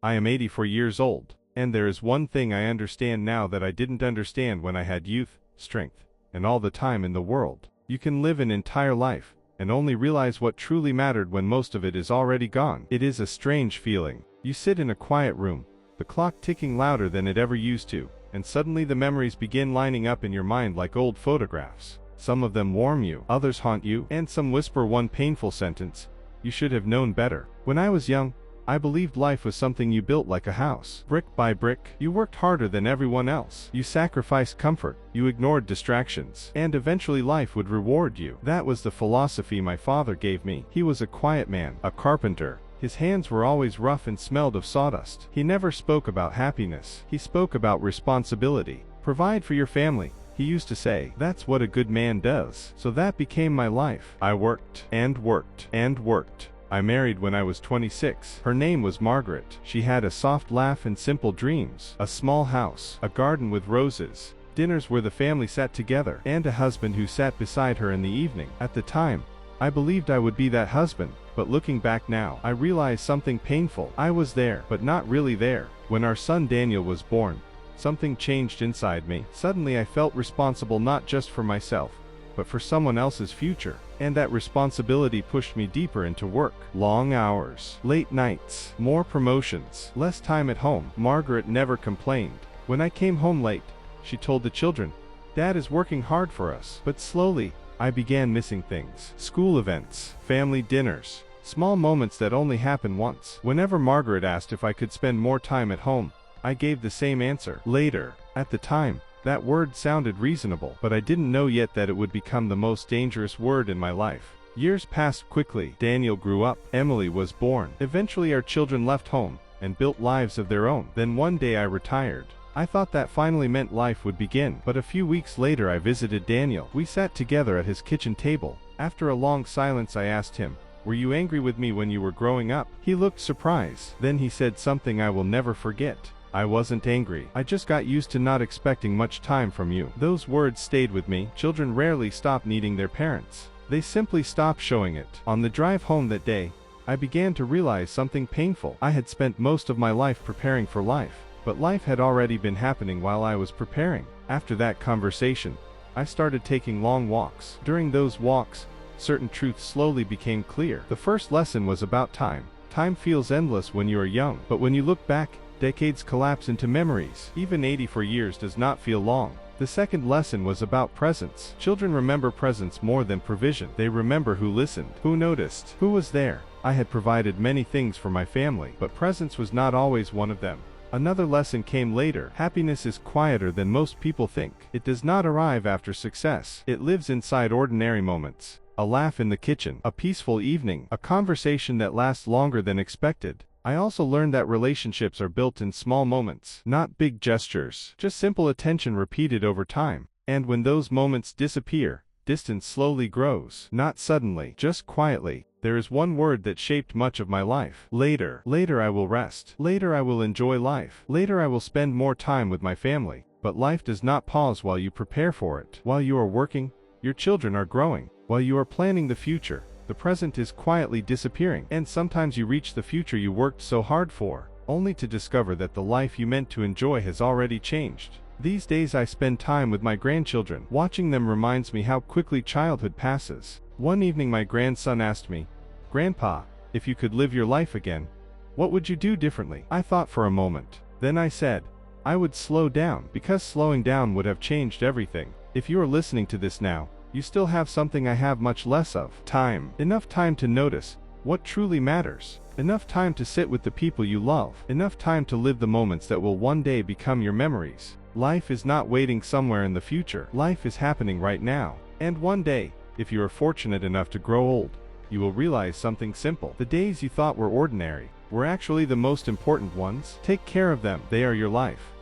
I am 84 years old, and there is one thing I understand now that I didn't understand when I had youth, strength, and all the time in the world. You can live an entire life, and only realize what truly mattered when most of it is already gone. It is a strange feeling. You sit in a quiet room, the clock ticking louder than it ever used to, and suddenly the memories begin lining up in your mind like old photographs. Some of them warm you, others haunt you, and some whisper one painful sentence: you should have known better. When I was young, I believed life was something you built like a house, brick by brick. You worked harder than everyone else. You sacrificed comfort, you ignored distractions, and eventually life would reward you. That was the philosophy my father gave me. He was a quiet man, a carpenter. His hands were always rough and smelled of sawdust. He never spoke about happiness. He spoke about responsibility. Provide for your family, he used to say. That's what a good man does. So that became my life. I worked, and worked, and worked. I married when I was 26. Her name was Margaret. She had a soft laugh and simple dreams. A small house, a garden with roses, dinners where the family sat together, and a husband who sat beside her in the evening. At the time, I believed I would be that husband, but looking back now, I realize something painful. I was there, but not really there. When our son Daniel was born, something changed inside me. Suddenly I felt responsible not just for myself, but for someone else's future. And that responsibility pushed me deeper into work. Long hours, late nights, more promotions, less time at home. Margaret never complained. When I came home late, she told the children, "Dad is working hard for us." But slowly, I began missing things. School events, family dinners, small moments that only happen once. Whenever Margaret asked if I could spend more time at home, I gave the same answer: later. At the time, that word sounded reasonable, but I didn't know yet that it would become the most dangerous word in my life. Years passed quickly. Daniel grew up. Emily was born. Eventually our children left home and built lives of their own. Then one day I retired. I thought that finally meant life would begin. But a few weeks later I visited Daniel. We sat together at his kitchen table. After a long silence I asked him, "Were you angry with me when you were growing up?" He looked surprised. Then he said something I will never forget: "I wasn't angry. I just got used to not expecting much time from you." Those words stayed with me. Children rarely stop needing their parents. They simply stop showing it. On the drive home that day, I began to realize something painful. I had spent most of my life preparing for life, but life had already been happening while I was preparing. After that conversation, I started taking long walks. During those walks, certain truths slowly became clear. The first lesson was about time. Time feels endless when you are young, but when you look back, decades collapse into memories. Even 84 years does not feel long. The second lesson was about presence. Children remember presence more than provision. They remember who listened, who noticed, who was there. I had provided many things for my family, but presence was not always one of them. Another lesson came later. Happiness is quieter than most people think. It does not arrive after success. It lives inside ordinary moments. A laugh in the kitchen, a peaceful evening, a conversation that lasts longer than expected. I also learned that relationships are built in small moments, not big gestures, just simple attention repeated over time. And when those moments disappear, distance slowly grows. Not suddenly, just quietly. There is one word that shaped much of my life: later. Later I will rest. Later I will enjoy life. Later I will spend more time with my family. But life does not pause while you prepare for it. While you are working, your children are growing. While you are planning the future, the present is quietly disappearing. And sometimes you reach the future you worked so hard for, only to discover that the life you meant to enjoy has already changed. These days I spend time with my grandchildren. Watching them reminds me how quickly childhood passes. One evening my grandson asked me, "Grandpa, if you could live your life again, what would you do differently?" I thought for a moment. Then I said, "I would slow down, because slowing down would have changed everything." If you are listening to this now, you still have something I have much less of: time. Enough time to notice what truly matters. Enough time to sit with the people you love. Enough time to live the moments that will one day become your memories. Life is not waiting somewhere in the future. Life is happening right now. And one day, if you are fortunate enough to grow old, you will realize something simple. The days you thought were ordinary were actually the most important ones. Take care of them. They are your life.